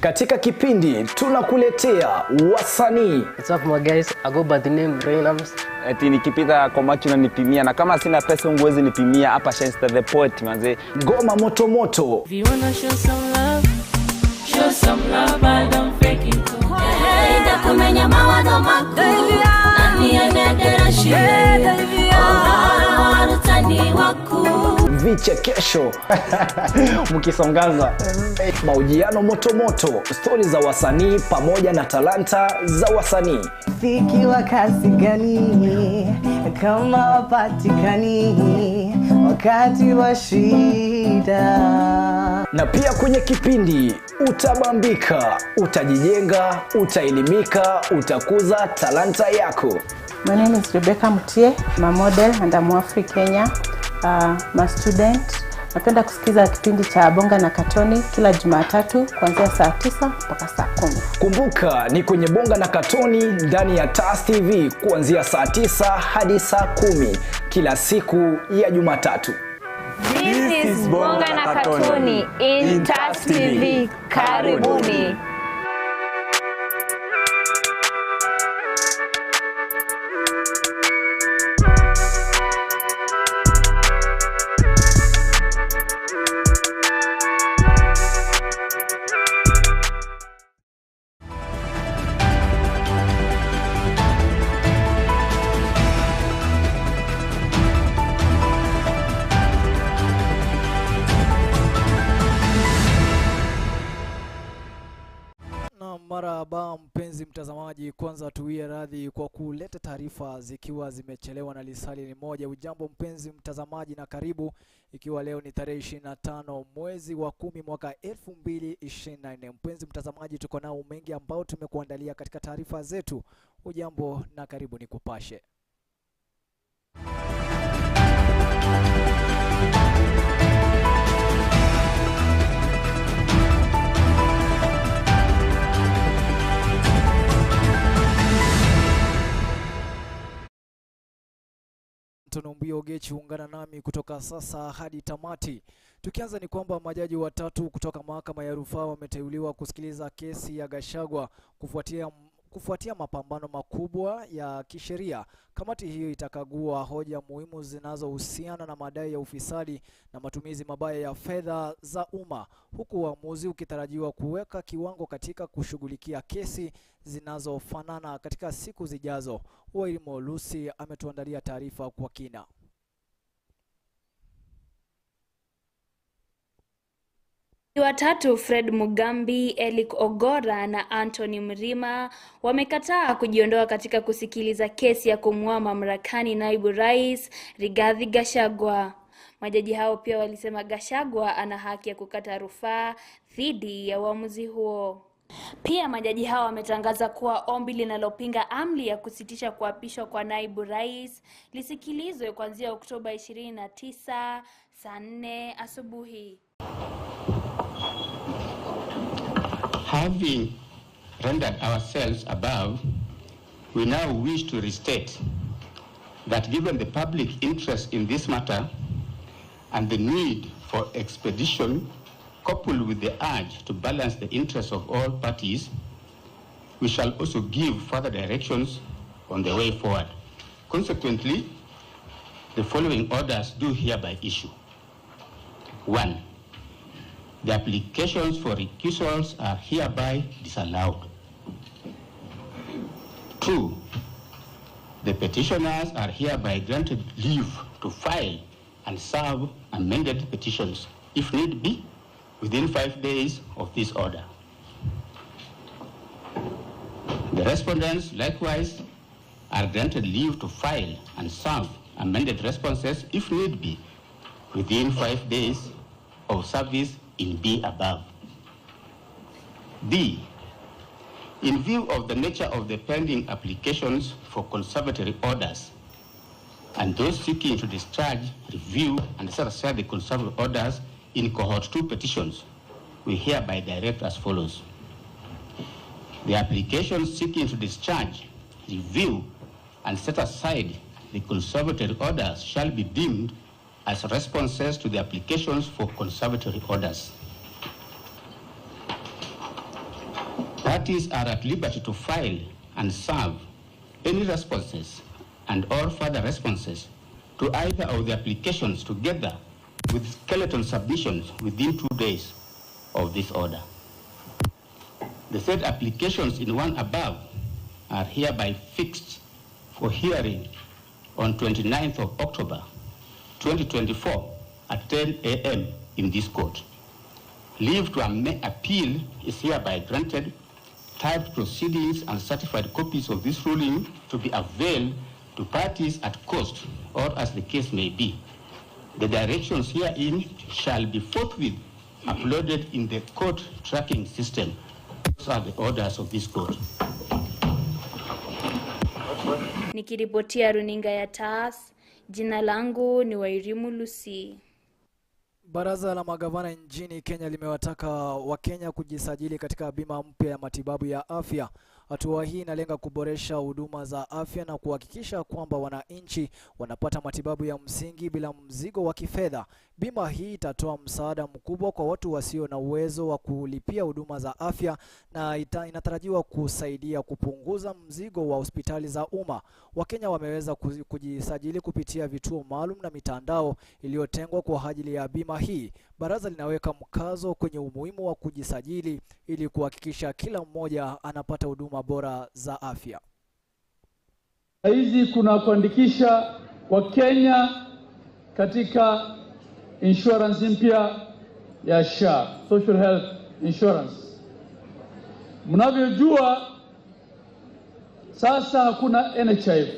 Katika kipindi tunakuletea wasanii. What's up my guys, I go by the name Runinga. Eti nikipita kwa macho na nipimia, na kama sina pesa unguwezi nipimia. Hapa Shenster the Poet manze. Ngoma moto moto. If you wanna show some love, I don't fake it. Hey, da kumenya mawado makuu. Nani anedera shule. Oh, rutani waku. Vichekesho mkisongaza, mahojiano moto moto, stori za wasanii pamoja na talanta za wasanii. Fiki wa kasi gani kama wapatikani wakati wa shida. Na pia kwenye kipindi utabambika, utajijenga, utaelimika, utakuza talanta yako. My name is Rebecca Mutie, I'm a model and I'm African Kenya. My student. Napenda kusikiza kipindi cha Bonga na Katoni kila Jumatatu kuanzia saa 9 mpaka saa 10. Kumbuka ni kwenye Bonga na Katoni ndani ya TAS TV kuanzia saa 9 hadi saa 10 kila siku ya Jumatatu. This is Bonga na Katoni in TAS TV. Karibuni. Marahaba mpenzi mtazamaji, kwanza tuwie radhi kwa kuleta taarifa zikiwa zimechelewa na lisali ni moja. Ujambo mpenzi mtazamaji na karibu, ikiwa leo ni tarehe 25 mwezi wa 10 mwaka 2024. Mpenzi mtazamaji, tuko nao mengi ambao tumekuandalia katika taarifa zetu. Ujambo na karibu nikupashe. Tunaombia Ogechi ungana nami kutoka sasa hadi tamati. Tukianza ni kwamba majaji watatu kutoka mahakama ya rufaa wameteuliwa kusikiliza kesi ya Gachagua kufuatia mapambano makubwa ya kisheria. Kamati hiyo itakagua hoja muhimu zinazohusiana na madai ya ufisadi na matumizi mabaya ya fedha za umma, huku uamuzi ukitarajiwa kuweka kiwango katika kushughulikia kesi zinazofanana katika siku zijazo. Wailimo Lucy ametuandalia taarifa kwa kina. Watatu Fred Mugambi, Eric Ogora na Anthony Mrima wamekataa kujiondoa katika kusikiliza kesi ya kumng'oa mamlakani naibu rais Rigathi Gachagua. Majaji hao pia walisema Gachagua ana haki ya kukata rufaa dhidi ya uamuzi huo. Pia majaji hao wametangaza kuwa ombi linalopinga amri ya kusitisha kuapishwa kwa naibu rais lisikilizwe kuanzia Oktoba 29 saa 4 asubuhi. Having rendered ourselves above, we now wish to restate that given the public interest in this matter and the need for expedition coupled with the urge to balance the interests of all parties, we shall also give further directions on the way forward. Consequently, the following orders do hereby issue. 1. The applications for recusals are hereby disallowed. 2. The petitioners are hereby granted leave to file and serve amended petitions, if need be, within 5 days of this order. The respondents likewise are granted leave to file and serve amended responses, if need be, within 5 days of service in B above. B. In view of the nature of the pending applications for conservatory orders and those seeking to discharge, review, and set aside the conservatory orders in cohort 2 petitions, we hereby direct as follows. The applications seeking to discharge, review, and set aside the conservatory orders shall be deemed as responses to the applications for conservatory orders. parties are at liberty to file and serve any responses and or further responses to either of the applications together with skeleton submissions within 2 days of this order. The said applications in one above are hereby fixed for hearing on 29th of October 2024 at 10 a.m. in this court. Leave to appeal is hereby granted. Typed proceedings and certified copies of this ruling to be availed to parties at cost or as the case may be. The directions herein shall be forthwith uploaded in the court tracking system. Those are the orders of this court. Nikiripotia runinga ya TAS, jina langu ni Wairimu Lucy. Baraza la magavana nchini Kenya limewataka Wakenya kujisajili katika bima mpya ya matibabu ya afya. Hatua hii inalenga kuboresha huduma za afya na kuhakikisha kwamba wananchi wanapata matibabu ya msingi bila mzigo wa kifedha. Bima hii itatoa msaada mkubwa kwa watu wasio na uwezo wa kulipia huduma za afya na inatarajiwa kusaidia kupunguza mzigo wa hospitali za umma. Wakenya wameweza kujisajili kupitia vituo maalum na mitandao iliyotengwa kwa ajili ya bima hii. Baraza linaweka mkazo kwenye umuhimu wa kujisajili ili kuhakikisha kila mmoja anapata huduma bora za afya. Hizi kuna kuandikisha Wakenya katika insurance mpya ya SHA, Social Health Insurance. Mnavyojua sasa hakuna NHIF.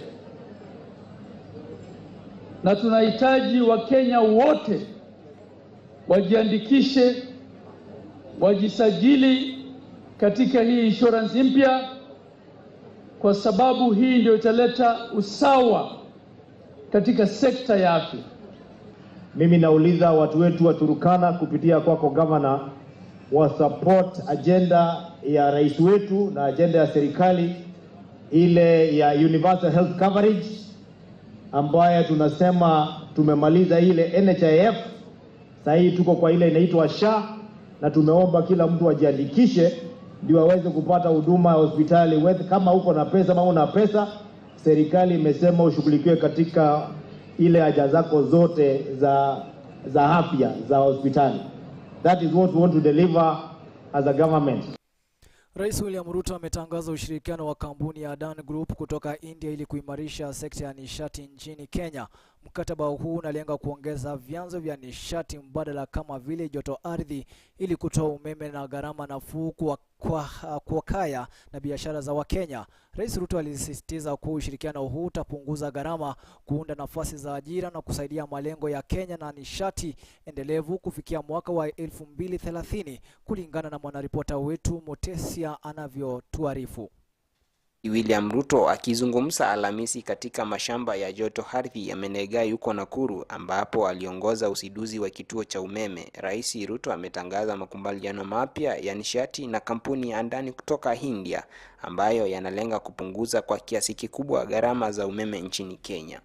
Na tunahitaji Wakenya wote wajiandikishe, wajisajili katika hii insurance mpya, kwa sababu hii ndio italeta usawa katika sekta ya afya. Mimi nauliza watu wetu wa Turkana kupitia kwako governor wa support agenda ya rais wetu na agenda ya serikali ile ya universal health coverage, ambayo tunasema tumemaliza ile NHIF. Sasa hii tuko kwa ile inaitwa SHA, na tumeomba kila mtu ajiandikishe ndio aweze kupata huduma ya hospitali. Kama uko na pesa ama una pesa, serikali imesema ushughulikiwe katika ile haja zako zote za afya za hospitali. That is what we want to deliver as a government. Rais William Ruto ametangaza ushirikiano wa kampuni ya Adani Group kutoka India ili kuimarisha sekta ya nishati nchini Kenya. Mkataba huu unalenga kuongeza vyanzo vya nishati mbadala kama vile joto ardhi ili kutoa umeme na gharama nafuu kwa kaya na biashara za Wakenya. Rais Ruto alisisitiza kuwa ushirikiano huu utapunguza gharama, kuunda nafasi za ajira na kusaidia malengo ya Kenya na nishati endelevu kufikia mwaka wa 2030, kulingana na mwanaripota wetu Motesia anavyotuarifu. William Ruto akizungumza Alhamisi katika mashamba ya joto ardhi ya Menengai huko Nakuru, ambapo aliongoza uzinduzi wa kituo cha umeme. Rais Ruto ametangaza makubaliano mapya ya nishati na kampuni ya Adani kutoka India, ambayo yanalenga kupunguza kwa kiasi kikubwa gharama za umeme nchini Kenya.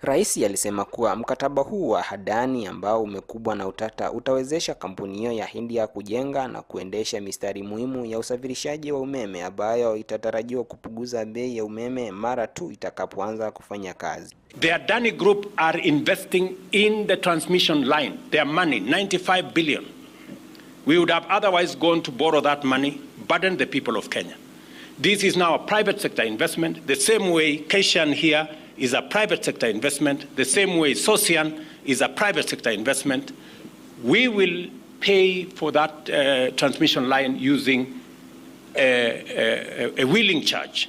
Rais alisema kuwa mkataba huu wa Adani ambao umekumbwa na utata utawezesha kampuni hiyo ya India kujenga na kuendesha mistari muhimu ya usafirishaji wa umeme ambayo itatarajiwa kupunguza bei ya umeme mara tu itakapoanza kufanya kazi. The Adani Group are investing in the transmission line. Their money, 95 billion. We would have otherwise gone to borrow that money, burden the people of Kenya. This is now a private sector investment, the same way Keshan here is a private sector investment, the same way Sosian is a private sector investment. We will pay for that transmission line using a wheeling charge.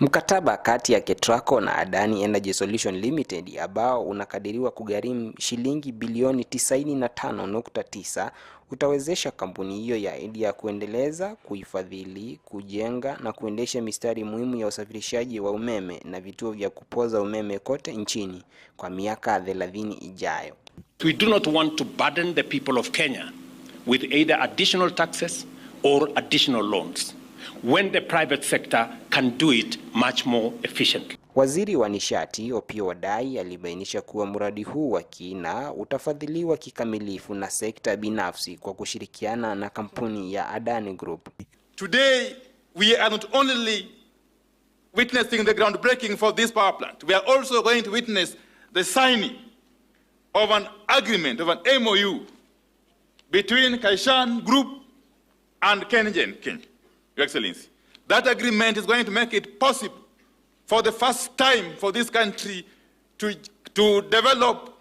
Mkataba kati ya Ketraco na Adani Energy Solution Limited ambao unakadiriwa kugharimu shilingi bilioni 95.9 utawezesha kampuni hiyo ya India kuendeleza, kuifadhili, kujenga na kuendesha mistari muhimu ya usafirishaji wa umeme na vituo vya kupoza umeme kote nchini kwa miaka 30 ijayo. We do not want to burden the people of Kenya with either additional taxes or additional loans, when the private sector can do it much more efficiently. Waziri wa nishati Opiyo Wandayi alibainisha kuwa mradi huu wa kina utafadhiliwa kikamilifu na sekta binafsi kwa kushirikiana na kampuni ya Adani Group. Today we are not only witnessing the groundbreaking for this power plant, we are also going to witness the signing of an agreement, of an MOU, between Kaishan Group and KenGen, Your Excellency. That agreement is going to make it possible for the first time for this country to develop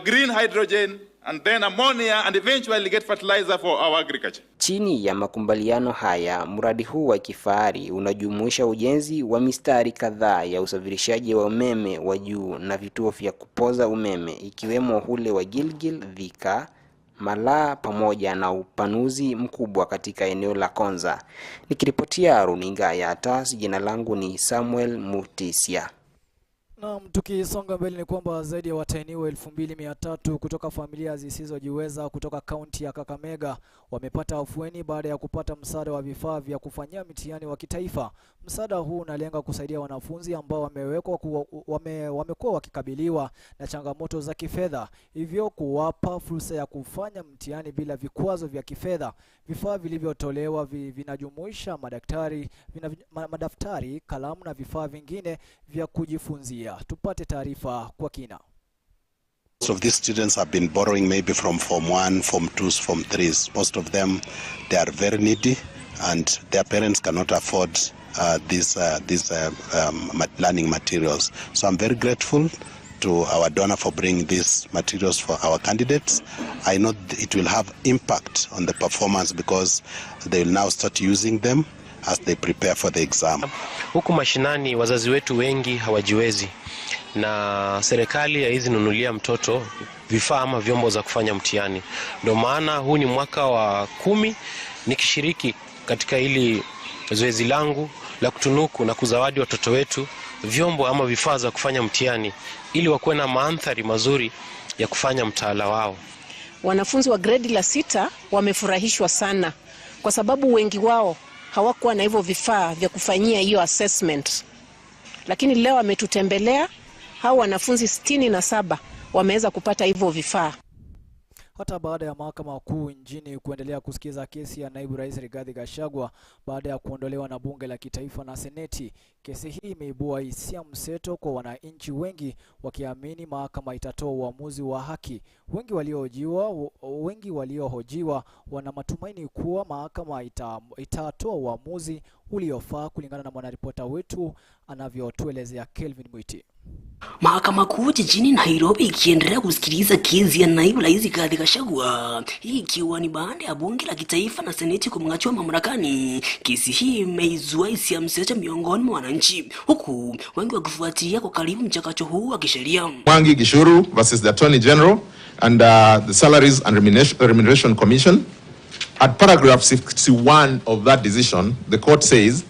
green hydrogen and then ammonia and eventually get fertilizer for our agriculture. Chini ya makubaliano haya, mradi huu wa kifahari unajumuisha ujenzi wa mistari kadhaa ya usafirishaji wa umeme wa juu na vituo vya kupoza umeme ikiwemo ule wa Gilgil, Thika, Malaa pamoja na upanuzi mkubwa katika eneo la Konza. Nikiripotia Runinga ya TAS, jina langu ni Samuel Mutisia. Na tukisonga mbele ni kwamba zaidi ya watahiniwa 2300 kutoka familia zisizojiweza kutoka kaunti ya Kakamega wamepata afueni baada ya kupata msaada wa vifaa vya kufanyia mitihani wa kitaifa. Msaada huu unalenga kusaidia wanafunzi ambao wamekuwa wakikabiliwa na changamoto za kifedha, hivyo kuwapa fursa ya kufanya mtihani bila vikwazo vya kifedha. Vifaa vilivyotolewa vinajumuisha madaftari, kalamu na vifaa vingine vya kujifunzia. Tupate taarifa kwa kina. Most of these students have been borrowing maybe from Form 1, Form 2, Form 3s. Most of them, they are very needy and their parents cannot afford these learning materials. So I'm very grateful to our donor for bringing these materials for our candidates. I know it will have impact on the performance because they will now start using them as they prepare for the exam. Huku mashinani wazazi wetu wengi hawajiwezi na serikali haizi nunulia mtoto vifaa ama vyombo za kufanya mtihani. Ndio maana huu ni mwaka wa 10 nikishiriki katika hili zoezi langu la kutunuku na kuzawadi watoto wetu vyombo ama vifaa za kufanya mtihani ili wakuwe na mandhari mazuri ya kufanya mtaala wao. Wanafunzi wa grade la 6 wamefurahishwa sana kwa sababu wengi wao hawakuwa na hivyo vifaa vya kufanyia hiyo assessment. Lakini leo wametutembelea, hao wanafunzi 67 wameweza kupata hivyo vifaa. Hata baada ya mahakama kuu nchini kuendelea kusikiza kesi ya naibu rais Rigathi Gachagua baada ya kuondolewa na bunge la kitaifa na seneti, kesi hii imeibua hisia mseto kwa wananchi wengi wakiamini mahakama itatoa uamuzi wa haki. Wengi waliohojiwa wana matumaini kuwa mahakama itatoa uamuzi uliofaa, kulingana na mwanaripota wetu anavyotuelezea Kelvin Mwiti. Mahakama kuu jijini Nairobi ikiendelea kusikiliza kesi ya naibu rais Rigathi Gachagua, hii ikiwa ni baada ya bunge la kitaifa na seneti kumng'atua mamlakani. Kesi hii imeizua hisia mseto miongoni mwa wananchi, huku wengi wakifuatilia kwa karibu mchakato huu wa kisheria. Mwangi Gishuru versus the Attorney General and the Salaries and Remuneration Commission. At paragraph 61 of that decision, the court says,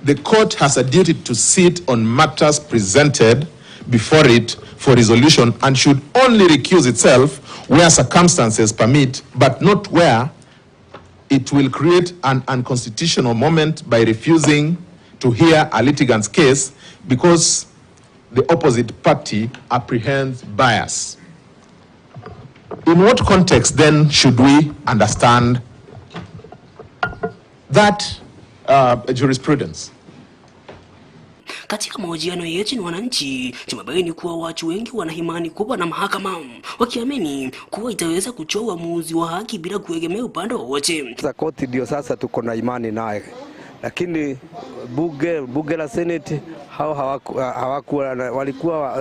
the court has a duty to sit on matters presented before it for resolution and should only recuse itself where circumstances permit, but not where it will create an unconstitutional moment by refusing to hear a litigant's case because the opposite party apprehends bias. In what context then should we understand that jurisprudence? Katika mahojiano yetu na wananchi, tumebaini kuwa watu wengi wana imani kubwa na mahakama, wakiamini kuwa itaweza kutoa uamuzi wa haki bila kuegemea upande wowote. Sasa koti ndio sasa tuko na imani naye, lakini bunge la seneti walikuwa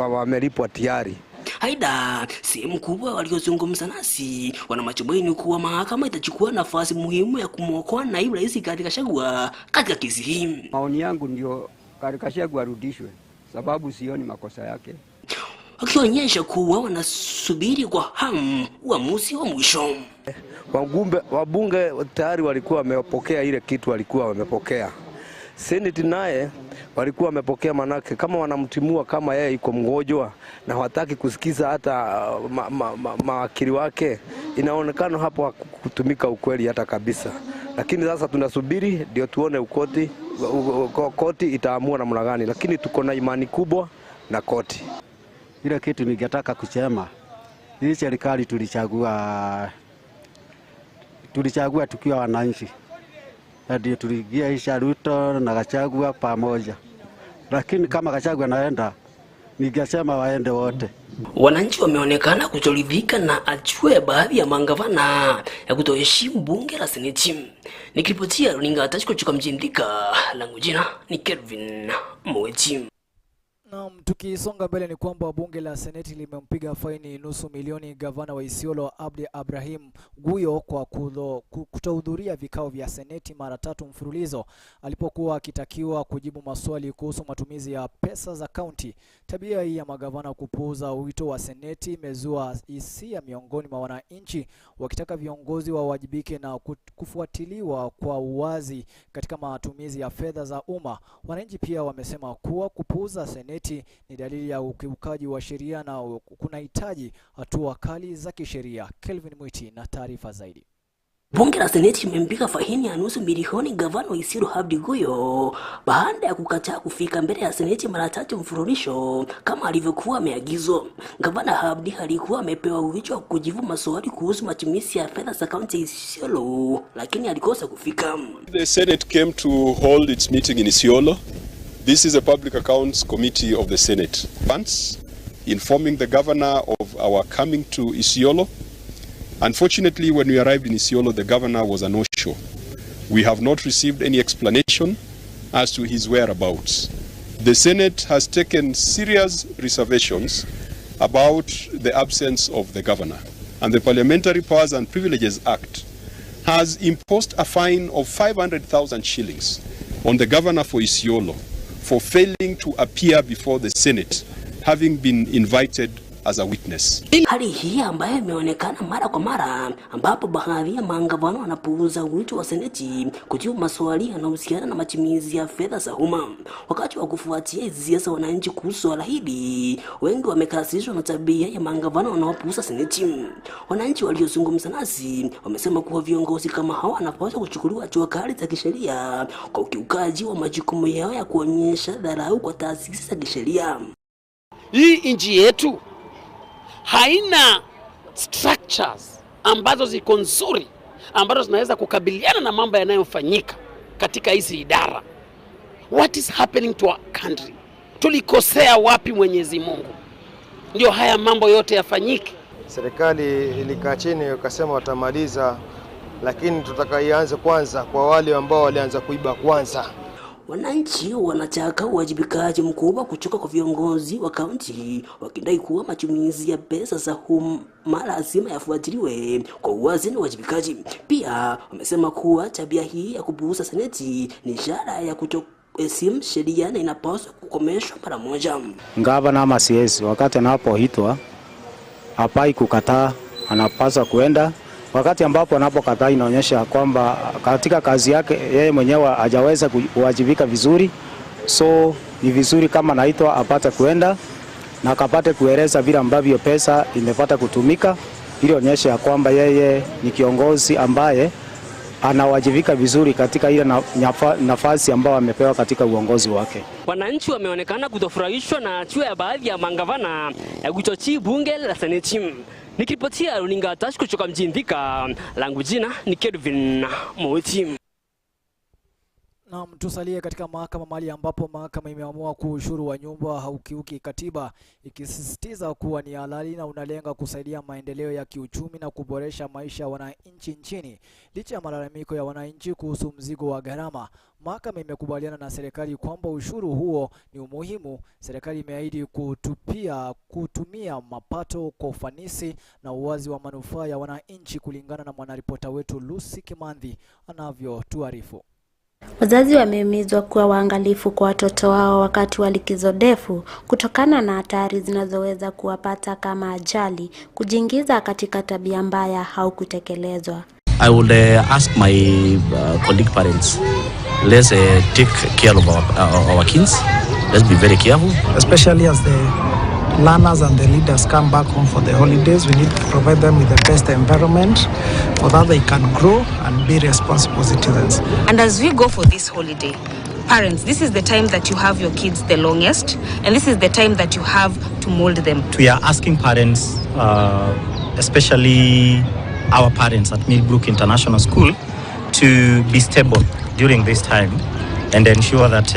wamelipwa tayari. Aidha, sehemu kubwa waliozungumza nasi wana matumaini kuwa mahakama itachukua nafasi muhimu ya kumwokoa naibu rais Rigathi Gachagua katika kesi hii. Maoni yangu ndio Gachagua arudishwe, sababu sioni makosa yake. Wakionyesha kuwa wanasubiri kwa hamu uamuzi wa mwisho. Wabunge tayari walikuwa wamepokea ile kitu walikuwa wamepokea. Seneti naye walikuwa wamepokea, manake kama wanamtimua kama yeye iko mgonjwa na hawataki kusikiza hata mawakili wake, inaonekana hapo kutumika ukweli hata kabisa. Lakini sasa tunasubiri ndio tuone koti itaamua namna gani, lakini tuko na imani kubwa na koti. Ile kitu ningetaka kusema, hii serikali tulichagua tukiwa wananchi. ndio tuliingia Ruto na Gachagua pamoja, lakini kama Gachagua anaenda, ningesema waende wote. Wananchi wameonekana kutoridhika na hatua ya baadhi ya magavana ya kutoheshimu bunge la seneti. Nikiripotia Runinga kutoka mjini Thika, langu jina ni Kelvin Mweti. Na tukisonga mbele ni kwamba bunge la seneti limempiga faini nusu milioni gavana wa Isiolo Abdi Abrahim Guyo kwa kutohudhuria vikao vya seneti mara 3 mfululizo alipokuwa akitakiwa kujibu maswali kuhusu matumizi ya pesa za kaunti. Tabia hii ya magavana kupuuza wito wa seneti imezua hisia miongoni mwa wananchi wakitaka viongozi wawajibike na kufuatiliwa kwa uwazi katika matumizi ya fedha za umma. Wananchi pia wamesema kuwa kupuuza seneti ni dalili ya ukiukaji wa sheria na kunahitaji hatua kali za kisheria. Kelvin Mwiti na taarifa zaidi. Bunge la seneti limempiga faini ya nusu milioni gavana wa Isiolo Abdi Guyo baada ya kukataa kufika mbele ya seneti mara 3 mfululizo kama alivyokuwa ameagizwa. Gavana Abdi alikuwa amepewa uwezo wa kujibu maswali kuhusu matumizi ya fedha za kaunti ya Isiolo, lakini alikosa kufika. The Senate came to hold its meeting in Isiolo. This is a public accounts committee of the Senate. Once informing the governor of our coming to Isiolo. Unfortunately, when we arrived in Isiolo, the governor was a no-show. We have not received any explanation as to his whereabouts. The Senate has taken serious reservations about the absence of the governor, and the Parliamentary Powers and Privileges Act has imposed a fine of 500,000 shillings on the governor for Isiolo for failing to appear before the Senate, having been invited as a witness. Hali hii ambayo imeonekana mara kwa mara ambapo baadhi ya magavana wanapuuza wito wa seneti kujibu maswali yanayohusiana na matumizi ya fedha za umma. Wakati wa kufuatia hisia za wananchi kuhusu swala hili, wengi wamekasirishwa na tabia ya magavana wanaopuuza seneti. Wananchi waliozungumza nasi wamesema kuwa viongozi kama hawa wanapaswa kuchukuliwa hatua kali za kisheria kwa ukiukaji wa majukumu yao ya kuonyesha dharau kwa taasisi za kisheria. Hii nchi yetu haina structures ambazo ziko nzuri ambazo zinaweza kukabiliana na mambo yanayofanyika katika hizi idara. What is happening to our country? Tulikosea wapi Mwenyezi Mungu ndio haya mambo yote yafanyike? Serikali ilikaa chini wakasema watamaliza, lakini tutakaianze kwanza kwa wale ambao walianza kuiba kwanza. Wananchi wanataka uwajibikaji mkubwa kutoka kwa viongozi wa kaunti, wakidai kuwa matumizi ya pesa za umma lazima yafuatiliwe kwa uwazi na uwajibikaji. Pia wamesema kuwa tabia hii ya kupuuza seneti ni ishara ya kutoheshimu sheria na inapaswa kukomeshwa mara moja. Gavana ama CS wakati anapoitwa hapai kukataa, anapaswa kuenda. Wakati ambapo anapokataa inaonyesha kwamba katika kazi yake yeye mwenyewe hajaweza kuwajibika vizuri. So ni vizuri kama naitwa apate kuenda na akapate kueleza vile ambavyo pesa imepata kutumika, ili onyeshe kwamba yeye ni kiongozi ambaye anawajibika vizuri katika ile nafasi ambayo amepewa katika uongozi wake. Wananchi wameonekana kutofurahishwa na hatua ya baadhi ya magavana ya kuchochea bunge la seneti. Nikiripotia Runinga kutoka mjini Thika, langu jina ni Kelvin Mwiti. Na tusalie katika mahakama mali ambapo mahakama imeamua kuwa ushuru wa nyumba haukiuki katiba, ikisisitiza kuwa ni halali na unalenga kusaidia maendeleo ya kiuchumi na kuboresha maisha ya wananchi nchini. Licha ya malalamiko ya wananchi kuhusu mzigo wa gharama, mahakama imekubaliana na serikali kwamba ushuru huo ni umuhimu. Serikali imeahidi kutumia mapato kwa ufanisi na uwazi wa manufaa ya wananchi, kulingana na mwanaripota wetu Lucy Kimandhi anavyotuarifu. Wazazi wamehimizwa kuwa waangalifu kwa watoto wao wakati wa likizo ndefu kutokana na hatari zinazoweza kuwapata kama ajali, kujiingiza katika tabia mbaya au kutekelezwa. I would ask my colleague parents, let's take care of our kids. Let's be very careful, especially as the learners and the leaders come back home for the holidays. We need to provide them with the best environment so that they can grow and be responsible citizens. And as we go for this holiday, parents, this is the time that you have your kids the longest, and this is the time that you have to mold them. We are asking parents, especially our parents at Millbrook International School, to be stable during this time and ensure that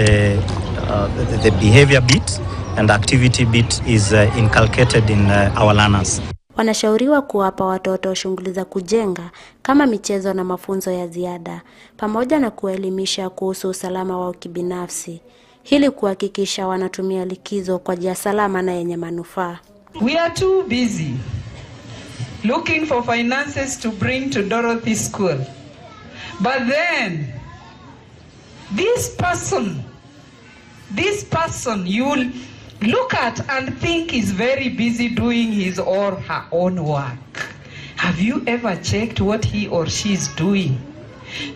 the behavior bit and activity bit is inculcated in our learners. Wanashauriwa kuwapa watoto shughuli za kujenga kama michezo na mafunzo ya ziada, pamoja na kuelimisha kuhusu usalama wao kibinafsi, ili kuhakikisha wanatumia likizo kwa njia salama na yenye manufaa. We are too busy looking for finances to bring to Dorothy School. But then, this person you'll look at and think is very busy doing his or her own work. Have you ever checked what he or she is doing?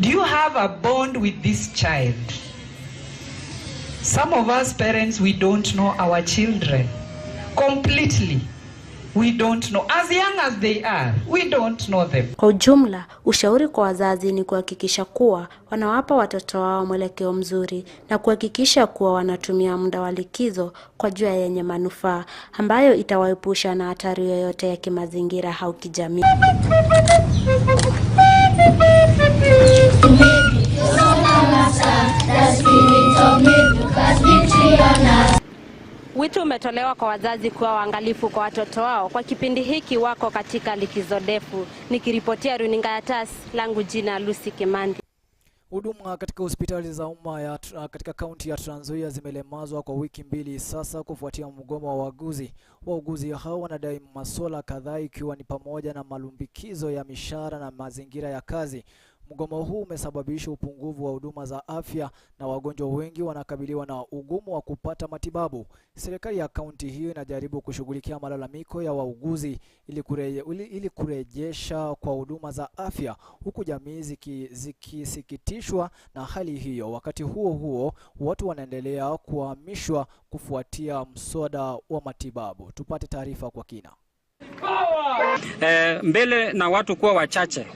Do you have a bond with this child? Some of us parents, we don't know our children completely. We don't know. As young as they are, we don't know them. Kwa ujumla, ushauri kwa wazazi ni kuhakikisha kuwa wanawapa watoto wao mwelekeo mzuri na kuhakikisha kuwa wanatumia muda wa likizo kwa njia yenye manufaa ambayo itawaepusha na hatari yoyote ya kimazingira au kijamii. Wito umetolewa kwa wazazi kuwa waangalifu kwa watoto wao kwa kipindi hiki wako katika likizo ndefu. Nikiripotia Runinga ya TAS, langu jina Lucy Kimandi. Huduma katika hospitali za umma katika kaunti ya Trans Nzoia zimelemazwa kwa wiki mbili sasa kufuatia mgomo wa wauguzi. Wauguzi hao wanadai masuala kadhaa ikiwa ni pamoja na malumbikizo ya mishahara na mazingira ya kazi. Mgomo huu umesababisha upungufu wa huduma za afya na wagonjwa wengi wanakabiliwa na ugumu wa kupata matibabu. Serikali ya kaunti hiyo inajaribu kushughulikia malalamiko ya wauguzi ili kurejesha kwa huduma za afya, huku jamii zikisikitishwa na hali hiyo. Wakati huo huo, watu wanaendelea kuhamishwa kufuatia mswada wa matibabu. Tupate taarifa kwa kina. Mbele na watu kuwa wachache,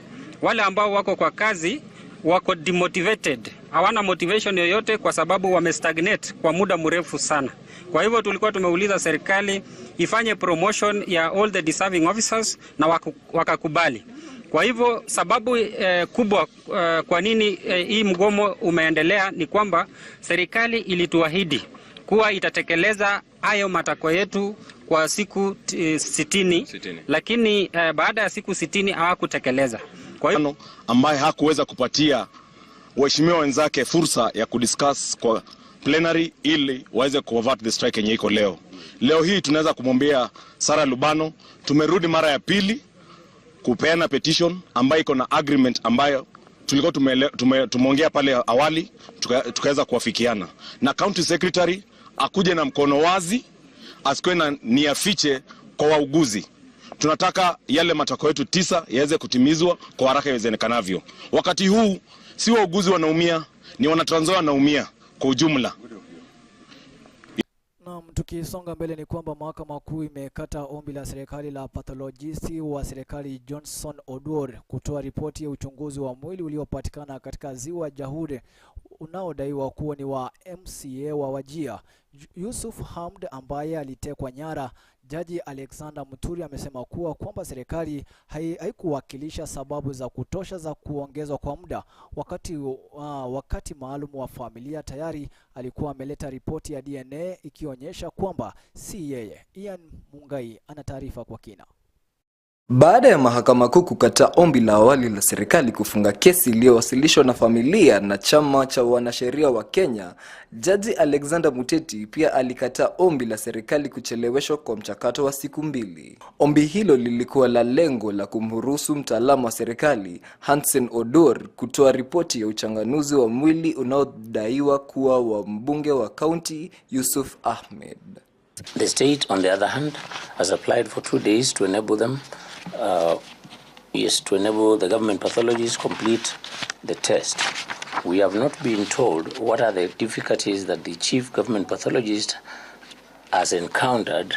wale ambao wako kwa kazi wako demotivated, hawana motivation yoyote kwa sababu wamestagnate kwa muda mrefu sana. Kwa hivyo tulikuwa tumeuliza serikali ifanye promotion ya all the deserving officers na wakakubali. Kwa hivyo sababu kubwa kwa nini hii mgomo umeendelea ni kwamba serikali ilituahidi kuwa itatekeleza hayo matakwa yetu kwa siku 60, lakini baada ya siku 60 hawakutekeleza. Kwa hiyo ambaye hakuweza kupatia waheshimiwa wenzake fursa ya kudiscuss kwa plenary ili waweze kuavert the strike yenye iko leo. Leo hii tunaweza kumwambia Sara Lubano tumerudi mara ya pili kupeana petition ambayo iko na agreement ambayo tulikuwa tumeongea pale awali tukaweza kuafikiana. Na county secretary akuje na mkono wazi, asikwe na nia fiche kwa wauguzi. Tunataka yale matakwa yetu 9 yaweze kutimizwa kwa haraka iwezekanavyo. Wakati huu si wauguzi wanaumia, ni wana Trans Nzoia wanaumia kwa ujumla. Na tukisonga mbele ni kwamba mahakama kuu imekata ombi la serikali la pathologist wa serikali Johnson Oduor kutoa ripoti ya uchunguzi wa mwili uliopatikana katika ziwa Jahure unaodaiwa kuwa ni wa MCA wa Wajir Yusuf Hamd ambaye alitekwa nyara. Jaji Alexander Muturi amesema kwamba serikali haikuwakilisha sababu za kutosha za kuongezwa kwa muda, wakati maalum wa familia tayari alikuwa ameleta ripoti ya DNA ikionyesha kwamba si yeye. Ian Mungai ana taarifa kwa kina. Baada ya mahakama kuu kukataa ombi la awali la serikali kufunga kesi iliyowasilishwa na familia na chama cha wanasheria wa Kenya, Jaji Alexander Muteti pia alikataa ombi la serikali kucheleweshwa kwa mchakato wa siku 2. Ombi hilo lilikuwa la lengo la kumruhusu mtaalamu wa serikali Hansen Oduor kutoa ripoti ya uchanganuzi wa mwili unaodaiwa kuwa wa mbunge wa kaunti Yusuf Ahmed. The state, on the other hand, has applied for 2 days to enable them to enable the government pathologists complete the test. We have not been told what are the difficulties that the chief government pathologist has encountered.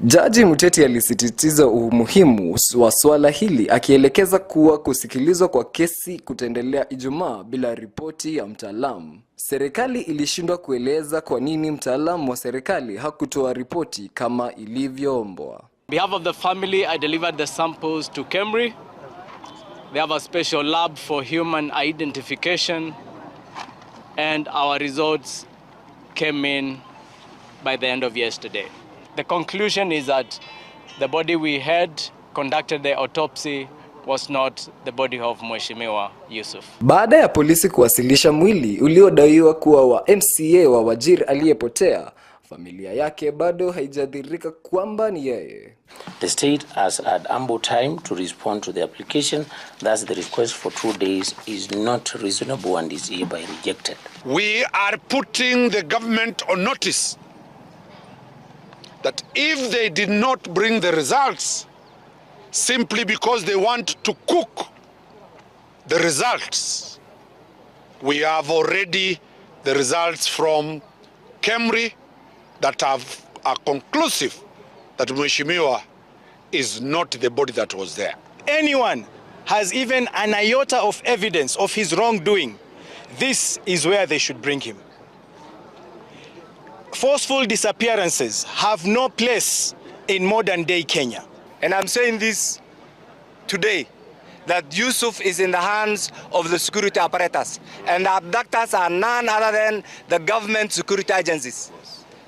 Jaji Muteti alisisitiza umuhimu wa swala hili akielekeza kuwa kusikilizwa kwa kesi kutaendelea Ijumaa bila ripoti ya mtaalamu. Serikali ilishindwa kueleza kwa nini mtaalamu wa serikali hakutoa ripoti kama ilivyoombwa. On behalf of the family, I delivered the samples to KEMRI. They have a special lab for human identification and our results came in by the end of yesterday. The conclusion is that the body we had conducted the autopsy was not the body of Mheshimiwa Yusuf. Baada ya polisi kuwasilisha mwili uliodaiwa kuwa wa MCA wa Wajir aliyepotea, familia yake bado haijadhirika kwamba ni yeye. The state has had ample time to respond to the application. Thus, the request for 2 days is not reasonable and is hereby rejected. We are putting the government on notice that if they did not bring the results simply because they want to cook the results, we have already the results from KEMRI that are conclusive that Mheshimiwa is not the body that was there. Anyone has even an iota of evidence of his wrongdoing, this is where they should bring him. Forceful disappearances have no place in modern day Kenya. And I'm saying this today, that Yusuf is in the hands of the security apparatus, and the abductors are none other than the government security agencies.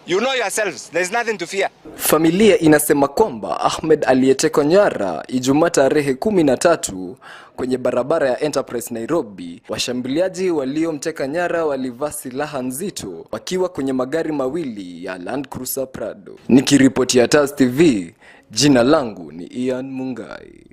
You know yourselves, there's nothing to fear. Familia inasema kwamba Ahmed aliyetekwa nyara Ijumaa tarehe 13 kwenye barabara ya Enterprise Nairobi. Washambuliaji waliomteka nyara walivaa silaha nzito wakiwa kwenye magari mawili ya Land Cruiser Prado. Nikiripoti ya TAS TV, jina langu ni Ian Mungai.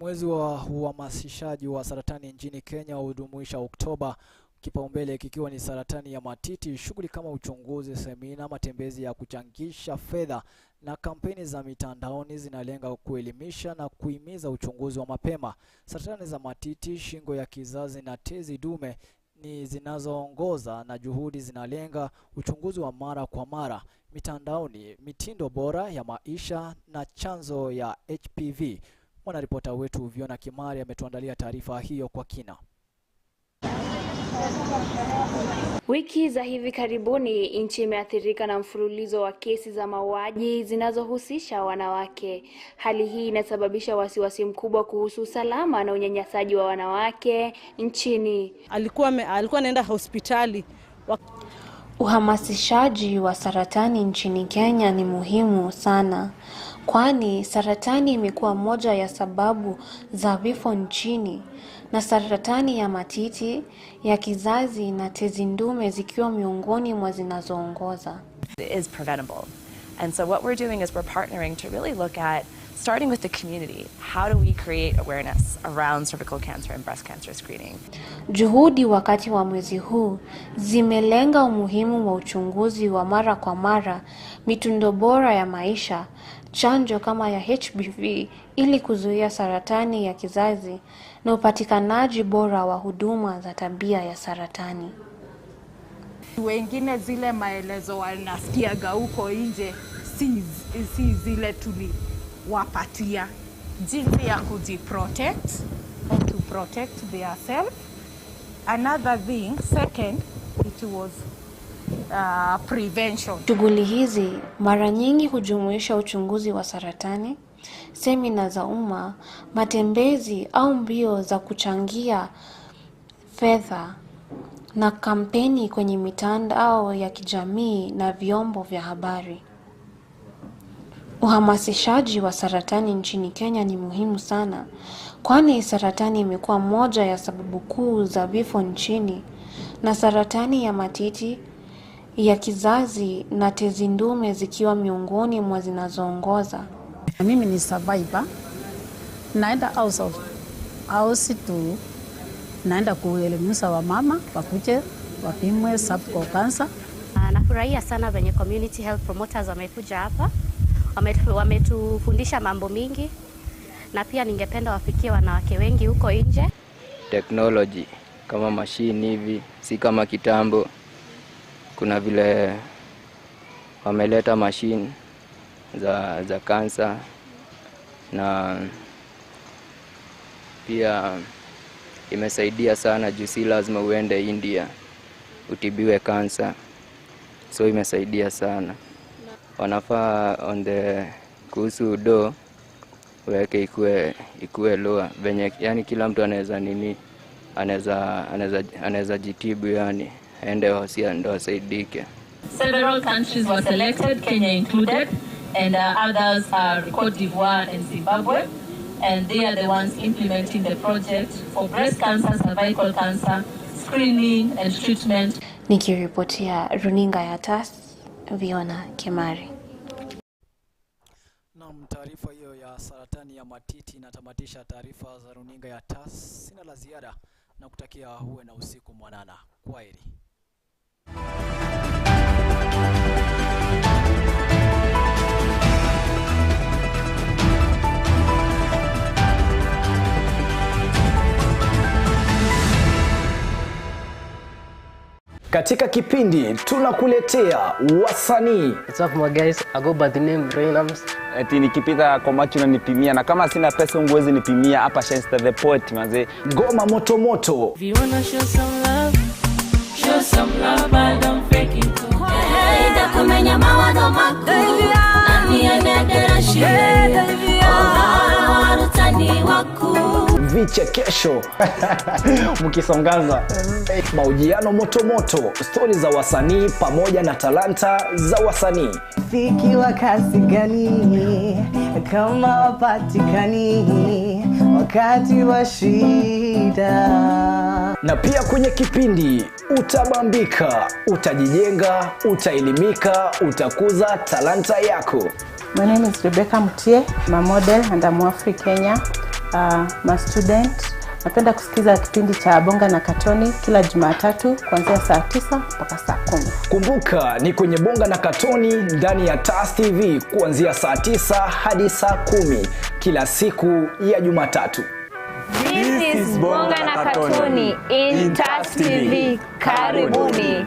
Mwezi wa uhamasishaji wa saratani nchini Kenya hujumuisha Oktoba, kipaumbele kikiwa ni saratani ya matiti. Shughuli kama uchunguzi, semina, matembezi ya kuchangisha fedha na kampeni za mitandaoni zinalenga kuelimisha na kuhimiza uchunguzi wa mapema. Saratani za matiti, shingo ya kizazi na tezi dume ni zinazoongoza, na juhudi zinalenga uchunguzi wa mara kwa mara mitandaoni, mitindo bora ya maisha na chanzo ya HPV. Mwanaripota wetu Viona Kimari ametuandalia taarifa hiyo kwa kina. Wiki za hivi karibuni nchi imeathirika na mfululizo wa kesi za mauaji zinazohusisha wanawake. Hali hii inasababisha wasiwasi mkubwa kuhusu usalama na unyanyasaji wa wanawake nchini. Alikuwa anaenda hospitali. Uhamasishaji wa saratani nchini Kenya ni muhimu sana, kwani saratani imekuwa moja ya sababu za vifo nchini, na saratani ya matiti, ya kizazi na tezi dume zikiwa miongoni mwa zinazoongoza. It is preventable. And so what we're doing is we're partnering to really look at, starting with the community, how do we create awareness around cervical cancer and breast cancer screening? Juhudi wakati wa mwezi huu zimelenga umuhimu wa uchunguzi wa mara kwa mara, mitindo bora ya maisha, chanjo kama ya HPV ili kuzuia saratani ya kizazi, na upatikanaji bora wa huduma za tabia ya saratani. Wengine zile maelezo wanasikiaga huko nje si zile tuliwapatia, jinsi ya kujiprotect and to protect themselves. Another thing, second, it was prevention. Shughuli hizi mara nyingi hujumuisha uchunguzi wa saratani, semina za umma, matembezi au mbio za kuchangia fedha, na kampeni kwenye mitandao ya kijamii na vyombo vya habari. Uhamasishaji wa saratani nchini Kenya ni muhimu sana, kwani saratani imekuwa moja ya sababu kuu za vifo nchini, na saratani ya matiti, ya kizazi na tezi dume zikiwa miongoni mwa zinazoongoza. Mimi ni survivor. Naenda house tu, naenda kuelimisha wamama wakuje wapimwe cervical cancer. Nafurahia sana venye community health promoters wamekuja hapa. Wametufundisha mambo mingi, na pia ningependa wafikie wanawake wengi huko nje. Technology kama machine hivi, si kama kitambo. Kuna vile wameleta machine za cancer, na pia imesaidia sana juu si lazima uende India utibiwe cancer. So imesaidia sana. Wanafaa kuhusu weke ikue lower venye, yani kila mtu anaweza anaweza jitibu, yani aende hosia ndo asaidike. Several countries were selected, Kenya included, and others are Cote d'Ivoire and Zimbabwe, and they are the ones implementing the project for breast cancer, cervical cancer, screening and treatment. Nikiripotia runinga ya TAS, Viona Kimari. Naam, taarifa hiyo ya saratani ya matiti inatamatisha taarifa za runinga ya TAS. Sina la ziada na kutakia uwe na usiku mwanana. Kwaheri. Katika kipindi tunakuletea wasanii. What's up my guys? I go by the name Rainams. Eti nikipita kwa macho na nipimia, na kama sina pesa ungewezi nipimia. Hapa Shenster the Poet manze. Ngoma moto moto. If you wanna show some love, I don't fake it. Hey, da kumenya mawado mako. Nani anadera shule. Oh, warutani waku. Vichekesho mkisongaza, mahojiano moto moto, stori za wasanii pamoja na talanta za wasanii. Fiki wa kasi gani kama wapatikani wakati wa shida. Na pia kwenye kipindi utabambika, utajijenga, utaelimika, utakuza talanta yako. My name is Rebecca Mutie, I'm a model and I'm Afri Kenya. My student. Napenda kusikiza kipindi cha Bonga na Katoni kila Jumatatu kuanzia saa 9 mpaka saa 10. Kumbuka ni kwenye Bonga na Katoni ndani ya TAS TV kuanzia saa 9 hadi saa 10 kila siku ya Jumatatu. This is Bonga na Katoni in TAS TV. Karibuni.